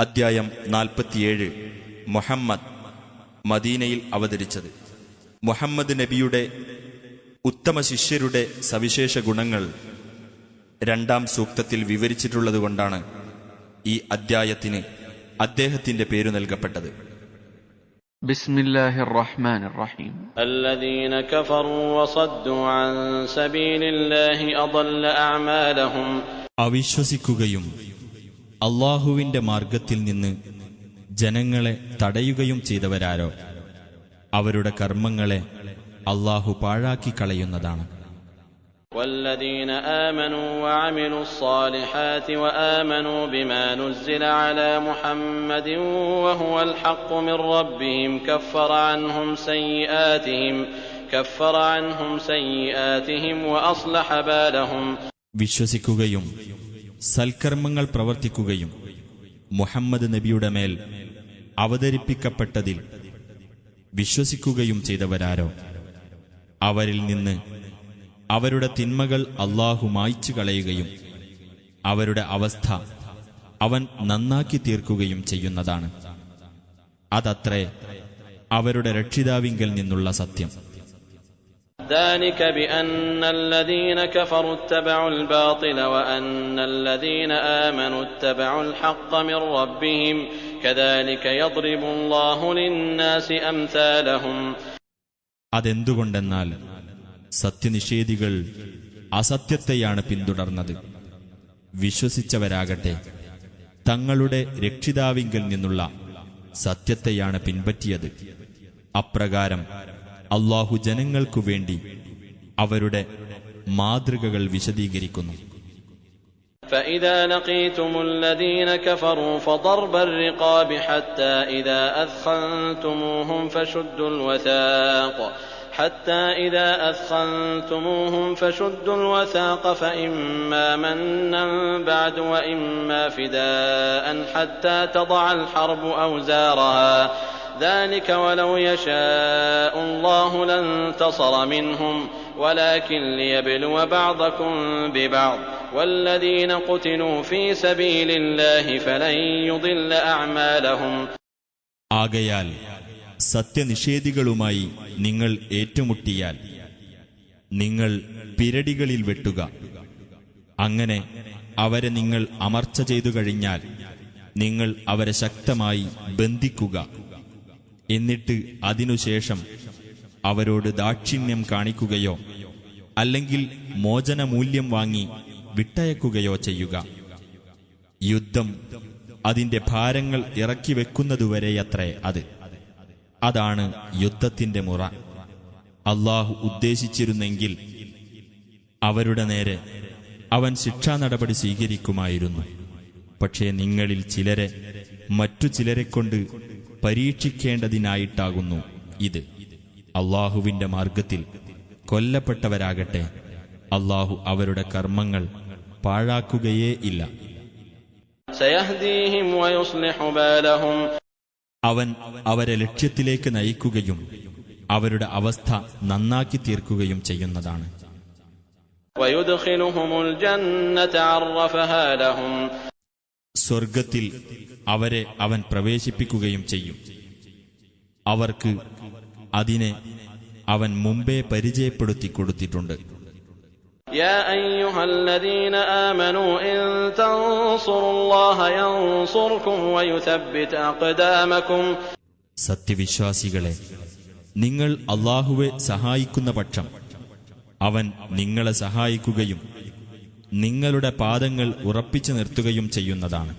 അദ്ധ്യായം 47. മുഹമ്മദ് മദീനയിൽ അവതരിച്ചത്. മുഹമ്മദ് നബിയുടെ ഉത്തമ ശിഷ്യരുടെ സവിശേഷ ഗുണങ്ങൾ 2-ാം സൂക്തത്തിൽ വിവരിച്ചിട്ടുള്ളതുകൊണ്ടാണ് ഈ അദ്ധ്യായത്തിന് അദ്ദേഹത്തിന്റെ പേരു നൽകപ്പെട്ടത്. ബിസ്മില്ലാഹിർ റഹ്മാനിർ റഹീം. അല്ലദീന കഫറൂ വസദ്ദൂ അൻ സബീലില്ലാഹി അദല്ല അഅമാലഹും. അവിശ്വസിക്കുകയും അല്ലാഹുവിന്റെ മാർഗത്തിൽ നിന്ന് ജനങ്ങളെ തടയുകയും ചെയ്തവരാരോ അവരുടെ കർമ്മങ്ങളെ അല്ലാഹു പാഴാക്കി കളയുന്നതാണ്. വല്ലദീന ആമനൂ വഅമിലു സ്സാലിഹാതി വആമനൂ ബിമാ നുസ്സില അലാ മുഹമ്മദിൻ വഹുവൽ ഹഖ് മിർ റബ്ബിഹിം കഫറ അൻഹും സയ്യിആതിഹിം വഅസ്ലഹ ബാലഹും. വിശ്വസിക്കുകയും സൽക്കർമ്മങ്ങൾ പ്രവർത്തിക്കുകയും മുഹമ്മദ് നബിയുടെ മേൽ അവതരിപ്പിക്കപ്പെട്ടതിൽ വിശ്വസിക്കുകയും ചെയ്തവരാരോ അവരിൽ നിന്ന് അവരുടെ തിന്മകൾ അല്ലാഹു മായ്ച്ചു കളയുകയും അവരുടെ അവസ്ഥ അവൻ നന്നാക്കി തീർക്കുകയും ചെയ്യുന്നതാണ്. അതത്രേ അവരുടെ രക്ഷിതാവിങ്കൽ നിന്നുള്ള സത്യം. ذلك بأن الذين كفروا اتبعوا الباطل وأن الذين آمنوا اتبعوا الحق من ربهم كذلك يضرب الله للناس أمثالهم. അതെന്തുകൊണ്ടെന്നാൽ സത്യനിഷേധികൾ അസത്യത്തെയാണ് പിന്തുടർന്നത്, വിശ്വസിച്ചവരാകട്ടെ തങ്ങളുടെ രക്ഷിതാവിങ്കൽ നിന്നുള്ള സത്യത്തെയാണ് പിൻപറ്റിയത്. അപ്രകാരം അല്ലാഹു ജനങ്ങൾക്കു വേണ്ടി അവരുടെ മാതൃകകൾ വിശദീകരിക്കുന്നു. فإذا لقيتم الذين كفروا فضرب الرقاب حتى إذا أثخنتموهم فشدوا الوثاق فإما منا بعد وإما فداء حتى تضع الحرب أوزارها ذلك ولو يشاء الله لانتصر منهم ولكن ليبلو بعضكم ببعض والذين قتلوا في سبيل الله فلن يضل أعمالهم. ആകയാൽ സത്യനിഷേധികളുമായി നിങ്ങൾ ഏറ്റുമുട്ടിയാൽ നിങ്ങൾ പിരടികളിൽ വെട്ടുക. അങ്ങനെ അവരെ നിങ്ങൾ അമർച്ച ചെയ്തു കഴിഞ്ഞാൽ നിങ്ങൾ അവരെ ശക്തമായി ബന്ധിക്കുക. എന്നിട്ട് അതിനുശേഷം അവരോട് ദാക്ഷിണ്യം കാണിക്കുകയോ അല്ലെങ്കിൽ മോചനമൂല്യം വാങ്ങി വിട്ടയക്കുകയോ ചെയ്യുക. യുദ്ധം അതിന്റെ ഭാരങ്ങൾ ഇറക്കി വെക്കുന്നതുവരെയത്രേ അതാണ് യുദ്ധത്തിന്റെ മുറ. അല്ലാഹു ഉദ്ദേശിച്ചിരുന്നെങ്കിൽ അവരുടെ നേരെ അവൻ ശിക്ഷാ നടപടി സ്വീകരിക്കുമായിരുന്നു. പക്ഷേ നിങ്ങളിൽ ചിലരെ മറ്റു ചിലരെക്കൊണ്ട് പരീക്ഷിക്കേണ്ടതിനായിട്ടാകുന്നു ഇത്. അല്ലാഹുവിന്റെ മാർഗത്തിൽ കൊല്ലപ്പെട്ടവരാകട്ടെ അല്ലാഹു അവരുടെ കർമ്മങ്ങൾ പാഴാക്കുകയേ ഇല്ല. സയഹ്ദീഹിം വയുസ്ലിഹു ബാലഹും. അവൻ അവരെ ലക്ഷ്യത്തിലേക്ക് നയിക്കുകയും അവരുടെ അവസ്ഥ നന്നാക്കി തീർക്കുകയും ചെയ്യുന്നതാണ്. വയുദ്ഖിലുഹുമുൽ ജന്നത അർറഫഹാ ലഹും. സ്വർഗത്തിൽ അവരെ അവൻ പ്രവേശിപ്പിക്കുകയും ചെയ്യും. അവർക്ക് അതിനെ അവൻ മുമ്പേ പരിചയപ്പെടുത്തി കൊടുത്തിട്ടുണ്ട്. യാ അയ്യുഹല്ലദീന ആമനൂ ഇൻ തൻസുറുല്ലാഹ യൻസുർകും വയുസബ്ബിത് അഖ്ദാമകും. സത്യവിശ്വാസികളെ, നിങ്ങൾ അല്ലാഹുവെ സഹായിക്കുന്ന പക്ഷം അവൻ നിങ്ങളെ സഹായിക്കുകയും നിങ്ങളുടെ പാദങ്ങൾ ഉറപ്പിച്ചു നിർത്തുകയും ചെയ്യുന്നതാണ്.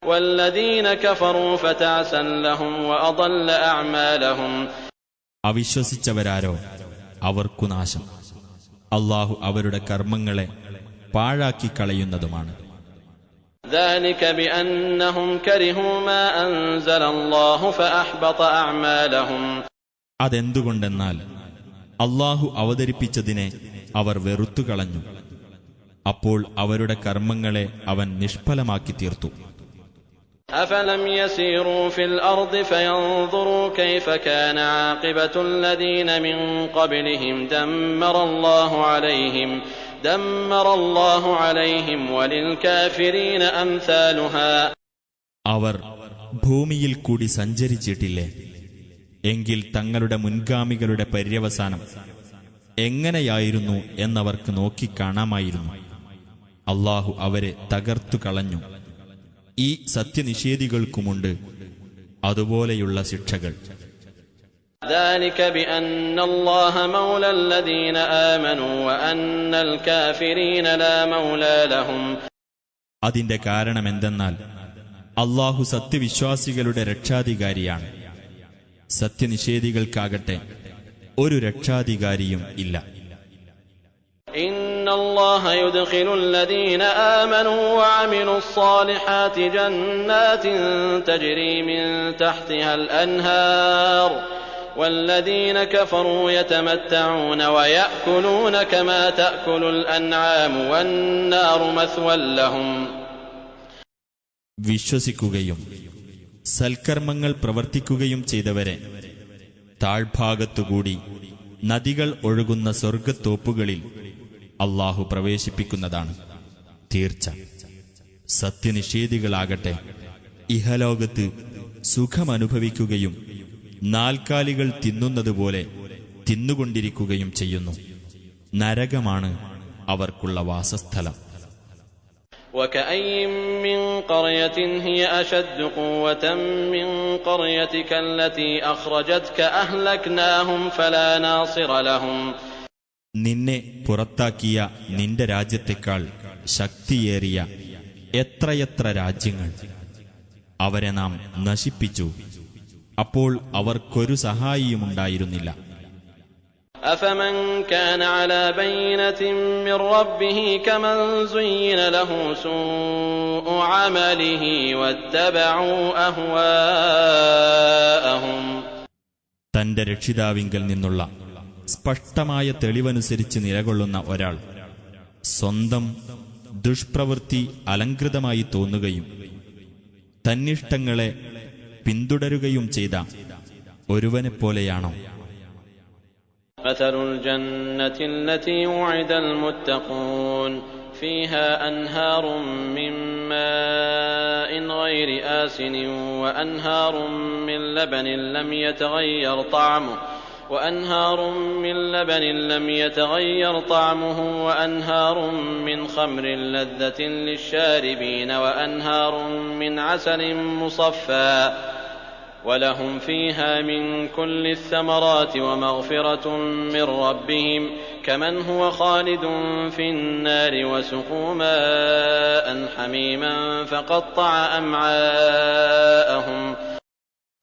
വല്ലദീന കഫറൂ ഫതഅസൻ ലഹും വഅദല്ല അഅമാലഹും. അവിശ്വസിച്ചവരാരോ അവർക്കു നാശം. അല്ലാഹു അവരുടെ കർമ്മങ്ങളെ പാഴാക്കി കളയുന്നതുമാണ്. ذلك بأنهم كرهوا ما أنزل الله فأحبط أعمالهم. അതെന്തുകൊണ്ടെന്നാൽ അല്ലാഹു അവതരിപ്പിച്ചതിനെ അവർ വെറുത്തുകളഞ്ഞു. അപ്പോൾ അവരുടെ കർമ്മങ്ങളെ അവൻ നിഷ്ഫലമാക്കി തീർത്തു. أفلم يسيروا في الأرض فينظروا كيف كان عاقبة الذين من قبلهم دمر الله عليهم وللكافرين أمثالها. അവർ ഭൂമിയിൽ കൂടി സഞ്ചരിച്ചിട്ടില്ലേ? എങ്കിൽ തങ്ങളുടെ മുൻഗാമികളുടെ പര്യവസാനം എങ്ങനെയായിരുന്നു എന്നവർക്ക് നോക്കിക്കാണാമായിരുന്നു. അല്ലാഹു അവരെ തകർത്തു കളഞ്ഞു. ഈ സത്യനിഷേധികൾക്കുമുണ്ട് അതുപോലെയുള്ള ശിക്ഷകൾ. ذلك بأن الله مولى الذين آمنوا وأن الكافرين لا مولى لهم. അതിന്റെ കാരണമെന്തെന്നാൽ അല്ലാഹു സത്യവിശ്വാസികളുടെ രക്ഷാധികാരിയാണ്. സത്യനിഷേധികൾക്കാകട്ടെ ഒരു രക്ഷാധികാരിയും ഇല്ല. إن الله يدخل الذين آمنوا وعملوا الصالحات جنات تجري من تحتها الأنهار والذين كفروا يتمتعون ويأكلون كما تأكل الأنعام والنار مثوى لهم. വിശ്വസിക്കുകയും സൽക്കർമ്മങ്ങൾ പ്രവർത്തിക്കുകയും ചെയ്തവരെ താഴ്ഭാഗത്തുകൂടി നദികൾ ഒഴുകുന്ന സ്വർഗത്തോപ്പുകളിൽ അല്ലാഹു പ്രവേശിപ്പിക്കുന്നതാണ് തീർച്ച. സത്യനിഷേധികളാകട്ടെ ഇഹലോകത്ത് സുഖമനുഭവിക്കുകയും നാൽക്കാലികൾ തിന്നുന്നതുപോലെ തിന്നുകൊണ്ടിരിക്കുകയും ചെയ്യുന്നു. നരകമാണ് അവർക്കുള്ള വാസസ്ഥലം. وكأين من قرية هي أشد قوة من قريتك التي أخرجتك أهلكناهم فلا ناصر لهم. നിന്നെ പുറത്താക്കിയ നിന്റെ രാജ്യത്തെക്കാൾ ശക്തിയേറിയ എത്രയെത്ര രാജ്യങ്ങൾ അവരെ നാം നശിപ്പിച്ചു. അപ്പോൾ അവർക്കൊരു സഹായിയുമുണ്ടായിരുന്നില്ല. أفمن كان على بينة من ربه كمن زين له سوء عمله واتبعوا أهواءهم. തന്റെ രക്ഷിതാവിങ്കൽ നിന്നുള്ള സ്പഷ്ടമായ തെളിവനുസരിച്ച് നിലകൊള്ളുന്ന ഒരാൾ സ്വന്തം ദുഷ്പ്രവൃത്തി അലങ്കൃതമായി തോന്നുകയും തന്നിഷ്ടങ്ങളെ പിന്തുടരുകയും ചെയ്ത ഒരുവനെപ്പോലെയാണോ? مثل الجنة التي وعد المتقون فيها أنهار من ماء غير آسن وأنهار من لبن لم يتغير طعمه وأنهار من خمر لذة للشاربين وأنهار من عسل مصفى ولهم فيها من كل الثمرات ومغفرة من ربهم كمن هو خالد في النار وسقوا ماء حميما فقطع أمعاءهم.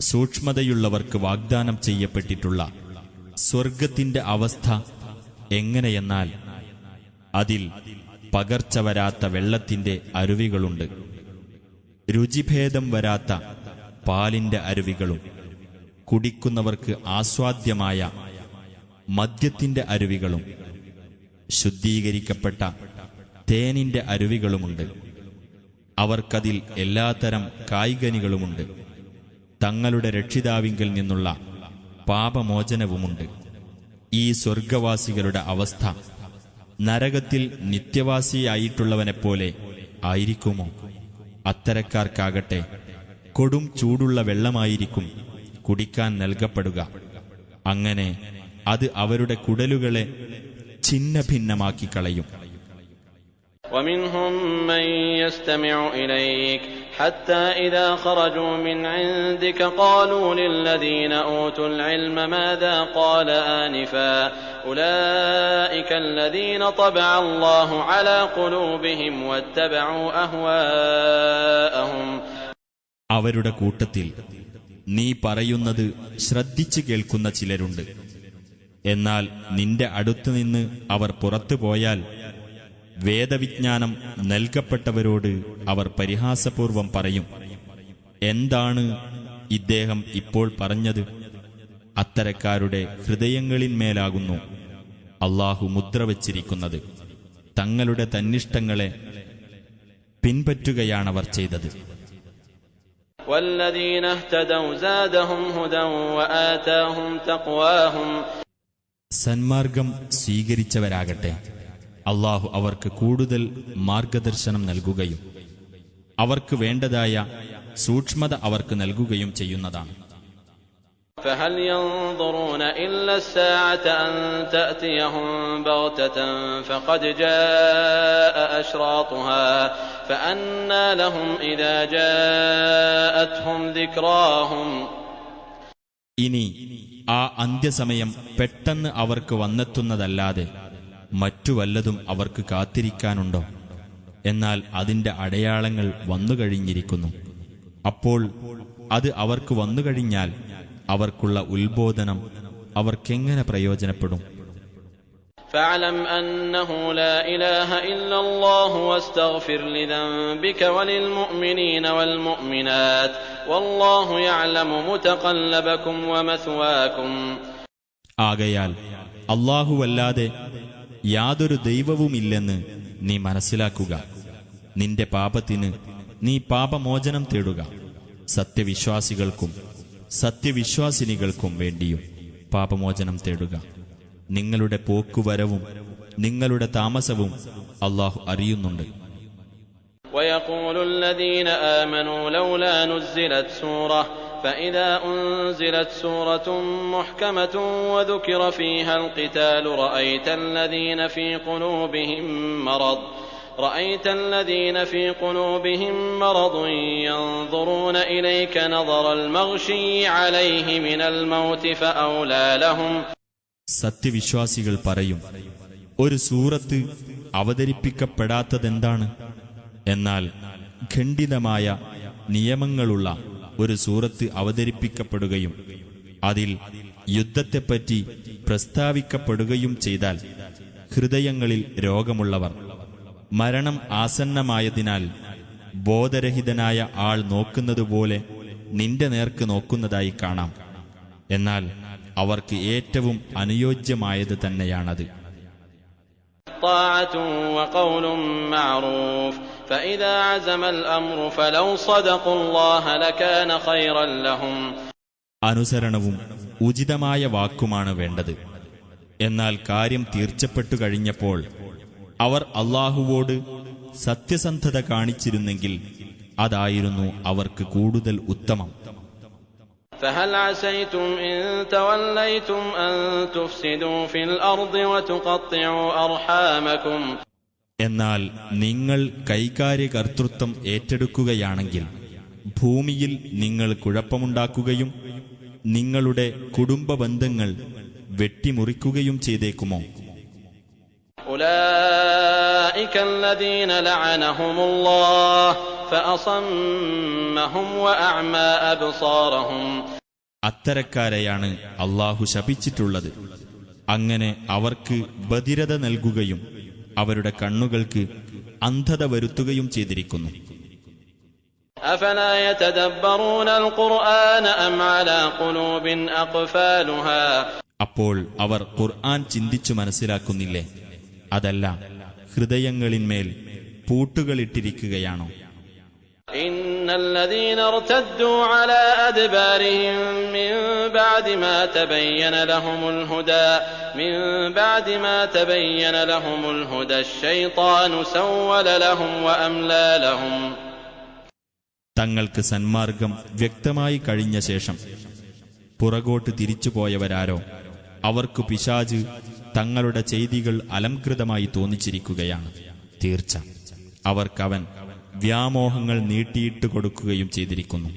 സൂക്ഷ്മതയുള്ളവർക്ക് വാഗ്ദാനം ചെയ്യപ്പെട്ടിട്ടുള്ള സ്വർഗത്തിന്റെ അവസ്ഥ എങ്ങനെയെന്നാൽ അതിൽ പകർച്ച വരാത്ത വെള്ളത്തിന്റെ അരുവികളുണ്ട്, രുചിഭേദം വരാത്ത പാലിന്റെ അരുവികളും, കുടിക്കുന്നവർക്ക് ആസ്വാദ്യമായ മദ്യത്തിന്റെ അരുവികളും, ശുദ്ധീകരിക്കപ്പെട്ട തേനിന്റെ അരുവികളുമുണ്ട്. അവർക്കതിൽ എല്ലാത്തരം കായ്കനികളുമുണ്ട്. തങ്ങളുടെ രക്ഷിതാവിങ്കൽ നിന്നുള്ള പാപമോചനവുമുണ്ട്. ഈ സ്വർഗവാസികളുടെ അവസ്ഥ നരകത്തിൽ നിത്യവാസിയായിട്ടുള്ളവനെപ്പോലെ ആയിരിക്കുമോ? അത്തരക്കാർക്കാകട്ടെ കൊടും ചൂടുള്ള വെള്ളമായിരിക്കും കുടിക്കാൻ നൽകപ്പെടുക. അങ്ങനെ അത് അവരുടെ കുടലുകളെ ഛിന്നഭിന്നമാക്കി കളയും. ومنهم من يستمع إليك حتى إذا خرجوا من عندك قالوا للذين أوتوا العلم ماذا قال آنفا أولئك الذين طبع الله على قلوبهم واتبعوا أهواءهم. അവരുടെ കൂട്ടത്തിൽ നീ പറയുന്നത് ശ്രദ്ധിച്ചു കേൾക്കുന്ന ചിലരുണ്ട്. എന്നാൽ നിന്റെ അടുത്തുനിന്ന് അവർ പുറത്തുപോയാൽ വേദവിജ്ഞാനം നൽകപ്പെട്ടവരോട് അവർ പരിഹാസപൂർവം പറയും, എന്താണ് ഇദ്ദേഹം ഇപ്പോൾ പറഞ്ഞത്? അത്തരക്കാരുടെ ഹൃദയങ്ങളിന്മേലാകുന്നു അല്ലാഹു മുദ്ര വച്ചിരിക്കുന്നത്. തങ്ങളുടെ തന്നിഷ്ടങ്ങളെ പിൻപറ്റുകയാണവർ ചെയ്തത്. والذين اهتدوا زادهم هدى وآتاهم تقواهم. സന്മാർഗം സ്വീകരിച്ചവരാകട്ടെ അല്ലാഹു അവർക്ക് കൂടുതൽ മാർഗദർശനം നൽകുകയും അവർക്ക് വേണ്ടതായ സൂക്ഷ്മത അവർക്ക് നൽകുകയും ചെയ്യുന്നതാണ്. فهل ينظرون إلا الساعة أن تأتيهم بغتة فقد جاء أشراطها فأنى لهم إذا جاءتهم ذكراهم. ഇനി ആ അന്ത്യസമയം പെട്ടെന്ന് അവർക്ക് വന്നെത്തുന്നതല്ലാതെ മറ്റു വല്ലതും അവർക്ക് കാത്തിരിക്കാനുണ്ടോ? എന്നാൽ അതിന്റെ അടയാളങ്ങൾ വന്നുകഴിഞ്ഞിരിക്കുന്നു. അപ്പോൾ അത് അവർക്ക് വന്നുകഴിഞ്ഞാൽ അവർക്കുള്ള ഉത്ബോധനം അവർക്കെങ്ങനെ പ്രയോജനപ്പെടും? فاعلم أنه لا إله إلا الله واستغفر لذنبك وللمؤمنين والمؤمنات والله يعلم متقلبكم ومثواكم. ആകയാൽ അല്ലാഹുവല്ലാതെ യാതൊരു ദൈവവുമില്ലെന്ന് നീ മനസ്സിലാക്കുക. നിന്റെ പാപത്തിന് നീ പാപമോചനം തേടുക. സത്യവിശ്വാസികൾക്കും സത്യവിശ്വാസിനികൾക്കും വേണ്ടിയും പാപമോചനം തേടുക. നിങ്ങളുടെ പോക്കുവരവും നിങ്ങളുടെ താമസവും അല്ലാഹു അറിയുന്നുണ്ട്. ويقول الذين آمنوا لولا نزلت سورة فإذا أنزلت سورة محكمة وذكر فيها القتال رأيت الذين في قلوبهم مرض ينظرون إليك نظر المغشي عليه من الموت فأولى لهم. സത്യവിശ്വാസികൾ പറയും, ഒരു സൂറത്ത് അവതരിപ്പിക്കപ്പെടാത്തതെന്താണ്? എന്നാൽ ഖണ്ഡിതമായ നിയമങ്ങളുള്ള ഒരു സൂറത്ത് അവതരിപ്പിക്കപ്പെടുകയും അതിൽ യുദ്ധത്തെപ്പറ്റി പ്രസ്താവിക്കപ്പെടുകയും ചെയ്താൽ ഹൃദയങ്ങളിൽ രോഗമുള്ളവർ മരണം ആസന്നമായതിനാൽ ബോധരഹിതനായ ആൾ നോക്കുന്നതുപോലെ നിന്റെ നേർക്ക് നോക്കുന്നതായി കാണാം. എന്നാൽ അവർക്ക് ഏറ്റവും അനുയോജ്യമായത് തന്നെയാണത്. അനുസരണവും ഉചിതമായ വാക്കുമാണ് വേണ്ടത്. എന്നാൽ കാര്യം തീർച്ചപ്പെട്ടു കഴിഞ്ഞപ്പോൾ അവർ അല്ലാഹുവോട് സത്യസന്ധത കാണിച്ചിരുന്നെങ്കിൽ അതായിരുന്നു അവർക്ക് കൂടുതൽ ഉത്തമം. فهل عسيتم إن توليتم أن تفسدوا في الأرض وتقطعوا أرحامكم. എന്നാൽ നിങ്ങൾ കൈകാര്യകർതൃത്വം ഏറ്റെടുക്കുകയാണെങ്കിൽ ഭൂമിയിൽ നിങ്ങൾ കുഴപ്പമുണ്ടാക്കുകയും നിങ്ങളുടെ കുടുംബ ബന്ധങ്ങൾ വെട്ടിമുറിക്കുകയും ചെയ്തേക്കുമോ? أولئك الذين لعنهم الله فأصمهم وأعمى أبصارهم. അത്തരക്കാരെയാണ് അല്ലാഹു ശപിച്ചിട്ടുള്ളത്. അങ്ങനെ അവർക്ക് ബധിരത നൽകുകയും അവരുടെ കണ്ണുകൾക്ക് അന്ധത വരുത്തുകയും ചെയ്തിരിക്കുന്നു. أفلا يتدبرون القرآن أم على قلوب أقفالها. അപ്പോൾ അവർ ഖുർആൻ ചിന്തിച്ചു മനസ്സിലാക്കുന്നില്ലേ? അതല്ല, ഹൃദയങ്ങളിന്മേൽ പൂട്ടുകളിട്ടിരിക്കുകയാണോ? إن الذين ارتدوا على أدبارهم من بعد ما تبين لهم الهدى الشيطان سول لهم وأملى لهم. തങ്ങൾക്ക് സന്മാർഗം വ്യക്തമായി കഴിഞ്ഞ ശേഷം പുറകോട്ട് തിരിച്ചുപോയവരാരോ അവർക്കു പിശാച് തങ്ങളുടെ ചെയ്തികൾ അലംകൃതമായി തോന്നിച്ചിരിക്കുകയാണ്. തീർച്ച അവർക്കവൻ വ്യാമോഹങ്ങൾ നീട്ടിയിട്ട് കൊടുക്കുകയും ചെയ്തിരിക്കുന്നു.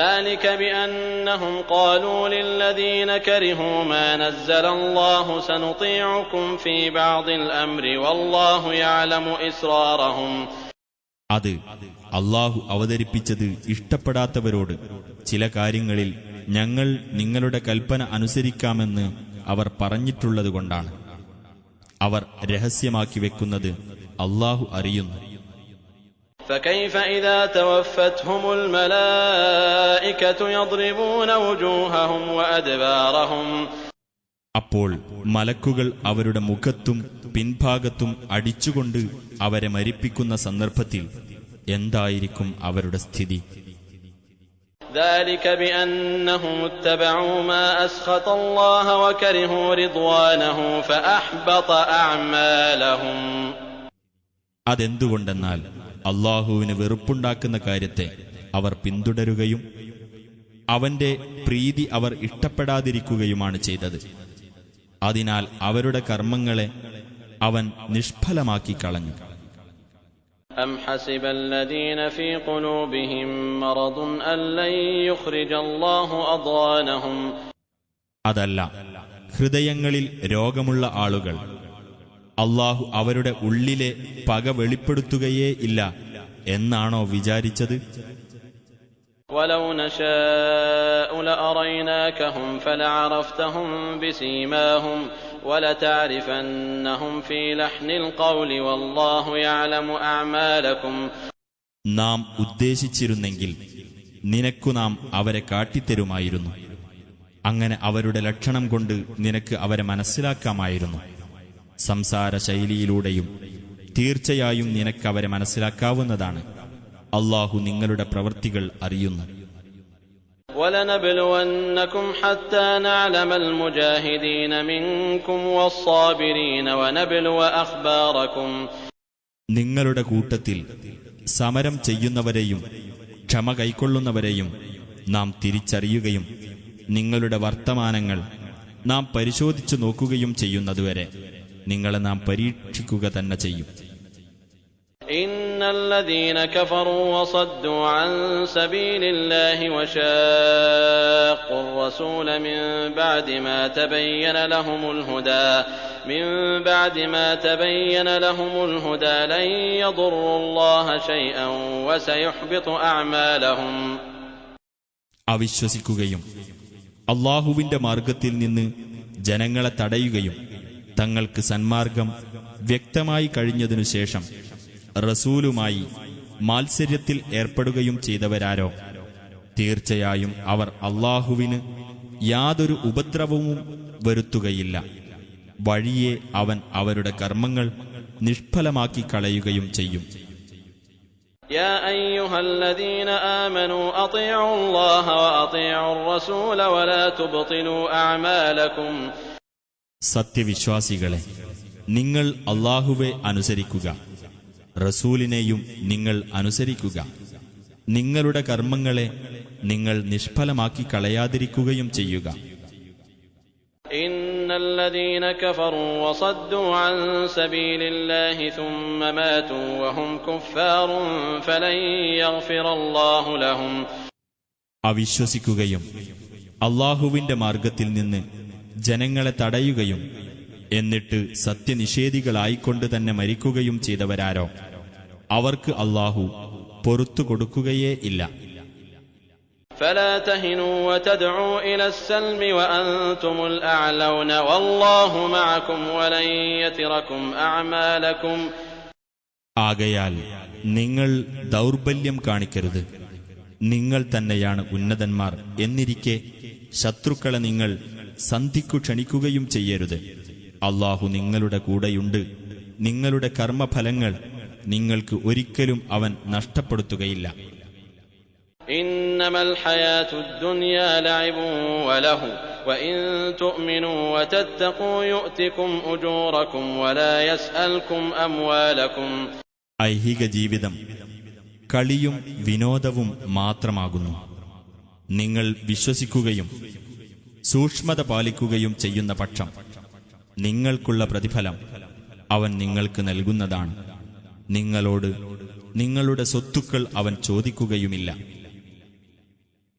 ذلك بأنهم قالوا للذين كرهوا ما نزل الله سنطيعكم في بعض الأمر والله يعلم إسرارهم. അത് അല്ലാഹു അവതരിപ്പിച്ചത് ഇഷ്ടപ്പെടാത്തവരോട് ചില കാര്യങ്ങളിൽ ഞങ്ങൾ നിങ്ങളുടെ കൽപ്പന അനുസരിക്കാമെന്ന് അവർ പറഞ്ഞിട്ടുള്ളതുകൊണ്ടാണ്. അവർ രഹസ്യമാക്കി വെക്കുന്നത് അല്ലാഹു അറിയുന്നു. فكيف إذا توفتهم الملائكة يضربون وجوههم وأدبارهم. അപ്പോൾ മലക്കുകൾ അവരുടെ മുഖത്തും പിൻഭാഗത്തും അടിച്ചുകൊണ്ട് അവരെ മരിപ്പിക്കുന്ന സന്ദർഭത്തിൽ എന്തായിരിക്കും അവരുടെ സ്ഥിതി? ذلك بأنهم اتبعوا ما أسخط الله وكرهوا رضوانه فأحبط أعمالهم. അതെന്തുകൊണ്ടെന്നാൽ അള്ളാഹുവിന് വെറുപ്പുണ്ടാക്കുന്ന കാര്യത്തെ അവർ പിന്തുടരുകയും അവന്റെ പ്രീതി അവർ ഇഷ്ടപ്പെടാതിരിക്കുകയുമാണ് ചെയ്തത്. അതിനാൽ അവരുടെ കർമ്മങ്ങളെ അവൻ നിഷ്ഫലമാക്കി കളഞ്ഞു. أم حسب الذين في قلوبهم مرض أن لن يخرج الله أضغانهم അതല്ല, ഹൃദയങ്ങളിൽ രോഗമുള്ള ആളുകൾ അള്ളാഹു അവരുടെ ഉള്ളിലെ പക വെളിപ്പെടുത്തുകയേ ഇല്ല എന്നാണോ വിചാരിച്ചത്? ولو نشاء لأريناكهم فلعرفتهم بسيماهم ولتعرفنهم في لحن القول والله يعلم أعمالكم. നാം ഉദ്ദേശിച്ചിരുന്നെങ്കിൽ നിനക്കു നാം അവരെ കാട്ടിത്തരുമായിരുന്നു. അങ്ങനെ അവരുടെ ലക്ഷണം കൊണ്ട് നിനക്ക് അവരെ മനസ്സിലാക്കാമായിരുന്നു. സംസാര ശൈലിയിലൂടെയും തീർച്ചയായും നിനക്കവരെ മനസ്സിലാക്കാവുന്നതാണ്. അള്ളാഹു നിങ്ങളുടെ പ്രവൃത്തികൾ അറിയുന്നു. وَلَنَبْلُوَنَّكُمْ حَتَّى نَعْلَمَ الْمُجَاهِدِينَ مِنكُمْ وَالصَّابِرِينَ وَنَبْلُوَ أَخْبَارَكُمْ. നിങ്ങളുടെ കൂട്ടത്തിൽ സമരം ചെയ്യുന്നവരെയും ക്ഷമ കൈക്കൊള്ളുന്നവരെയും നാം തിരിച്ചറിയുകയും നിങ്ങളുടെ വർത്തമാനങ്ങൾ നാം പരിശോധിച്ചു നോക്കുകയും ചെയ്യുന്നതുവരെ നിങ്ങളെ നാം പരീക്ഷിക്കുക തന്നെ ചെയ്യും. إن الذين كفروا وصدوا عن سبيل الله وشاقوا الرسول من بعد ما تبين لهم الهدى لن يضروا الله شيئا وسيحبط أعمالهم. അവിശ്വസിക്കുകയും അള്ളാഹുവിന്റെ മാർഗത്തിൽ നിന്ന് ജനങ്ങളെ തടയുകയും തങ്ങൾക്ക് സന്മാർഗം വ്യക്തമായി കഴിഞ്ഞതിനു ശേഷം റസൂലുമായി മാത്സര്യത്തിൽ ഏർപ്പെടുകയും ചെയ്തവരാരോ, തീർച്ചയായും അവർ അള്ളാഹുവിന് യാതൊരു ഉപദ്രവവും വരുത്തുകയില്ല. വഴിയെ അവൻ അവരുടെ കർമ്മങ്ങൾ നിഷ്ഫലമാക്കി കളയുകയും ചെയ്യും. يا أيها الذين آمنوا أطيعوا الله وأطيعوا الرسول ولا تبطلوا أعمالكم. സത്യവിശ്വാസികളെ, നിങ്ങൾ അള്ളാഹുവെ അനുസരിക്കുക, റസൂലിനെയും നിങ്ങൾ അനുസരിക്കുക. നിങ്ങളുടെ കർമ്മങ്ങളെ നിങ്ങൾ നിഷ്ഫലമാക്കി കളയാതിരിക്കുകയും ചെയ്യുക. إن الذين كفروا وصدوا عن سبيل الله ثم ماتوا وهم كفار فلن يغفر الله لهم. അവിശ്വസിക്കുകയും അള്ളാഹുവിന്റെ മാർഗത്തിൽ നിന്ന് ജനങ്ങളെ തടയുകയും എന്നിട്ട് സത്യനിഷേധികളായിക്കൊണ്ട് തന്നെ മരിക്കുകയും ചെയ്തവരാരോ, അവർക്ക് അള്ളാഹു പൊറുത്തു കൊടുക്കുകയേ ഇല്ല. فلا تهنوا وتدعوا إلى السلم وأنتم الأعلون والله معكم ولن يتركم أعمالكم. ആകയാൽ നിങ്ങൾ ദൗർബല്യം കാണിക്കരുത്. നിങ്ങൾ തന്നെയാണ് ഉന്നതന്മാർ എന്നിരിക്കെ ശത്രുക്കളെ നിങ്ങൾ സന്ധിക്കു ക്ഷണിക്കുകയും ചെയ്യരുത്. അള്ളാഹു നിങ്ങളുടെ കൂടെയുണ്ട്. നിങ്ങളുടെ കർമ്മഫലങ്ങൾ നിങ്ങൾക്ക് ഒരിക്കലും അവൻ നഷ്ടപ്പെടുത്തുകയില്ല. إنما الحياة الدنيا لعب وله وإن تؤمنوا وتتقوا يؤتكم أجوركم ولا يسألكم أموالكم. ഐഹിക ജീവിതം കളിയും വിനോദവും മാത്രമാകുന്നു. നിങ്ങൾ വിശ്വസിക്കുകയും സൂക്ഷ്മത പാലിക്കുകയും ചെയ്യുന്ന പക്ഷം നിങ്ങൾക്കുള്ള പ്രതിഫലം അവൻ നിങ്ങൾക്ക് നൽകുന്നതാണ്. നിങ്ങളോട് നിങ്ങളുടെ സ്വത്തുക്കൾ അവൻ ചോദിക്കുകയുമില്ല.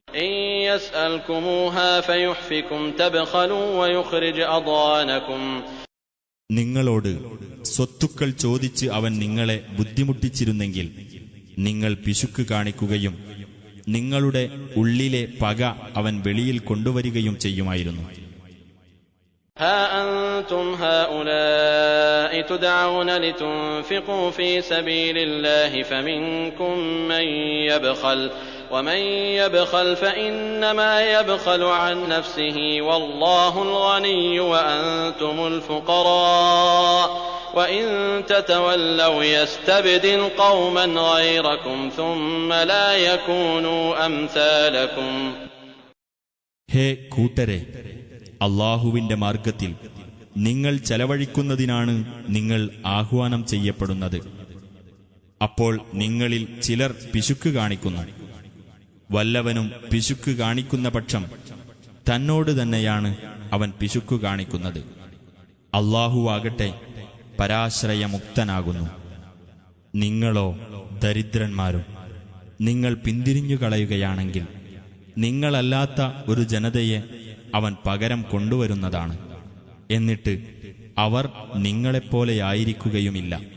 إن يسألكموها فيحفكم تبخلوا ويخرج أضغانكم. നിങ്ങളോട് സ്വത്തുക്കൾ ചോദിച്ച് അവൻ നിങ്ങളെ ബുദ്ധിമുട്ടിച്ചിരുന്നെങ്കിൽ നിങ്ങൾ പിശുക്ക് കാണിക്കുകയും നിങ്ങളുടെ ഉള്ളിലെ പക അവൻ വെളിയിൽ കൊണ്ടുവരികയും ചെയ്യുമായിരുന്നു. ها أنتم هؤلاء تدعون لتنفقوا في سبيل الله فمنكم من يبخل ومن يبخل فإنما يبخل عن نفسه والله الغني وأنتم الفقراء وإن تتولوا يستبدل قوما غيركم ثم لا يكونوا أمثالكم. ഹേ കൂട്ടരെ, അള്ളാഹുവിന്റെ മാർഗത്തിൽ നിങ്ങൾ ചെലവഴിക്കുന്നതിനാണ് നിങ്ങൾ ആഹ്വാനം ചെയ്യപ്പെടുന്നത്. അപ്പോൾ നിങ്ങളിൽ ചിലർ പിശുക്ക് കാണിക്കുന്നു. വല്ലവനും പിശുക്ക് കാണിക്കുന്ന പക്ഷം തന്നോട് തന്നെയാണ് അവൻ പിശുക്കു കാണിക്കുന്നത്. അല്ലാഹുവാകട്ടെ പരാശ്രയമുക്തനാകുന്നു. നിങ്ങളോ ദരിദ്രന്മാരും നിങ്ങൾ പിന്തിരിഞ്ഞു കളയുകയാണെങ്കിൽ നിങ്ങളല്ലാത്ത ഒരു ജനതയെ അവൻ പകരം കൊണ്ടുവരുന്നതാണ്. എന്നിട്ട് അവർ നിങ്ങളെപ്പോലെയായിരിക്കുകയുമില്ല.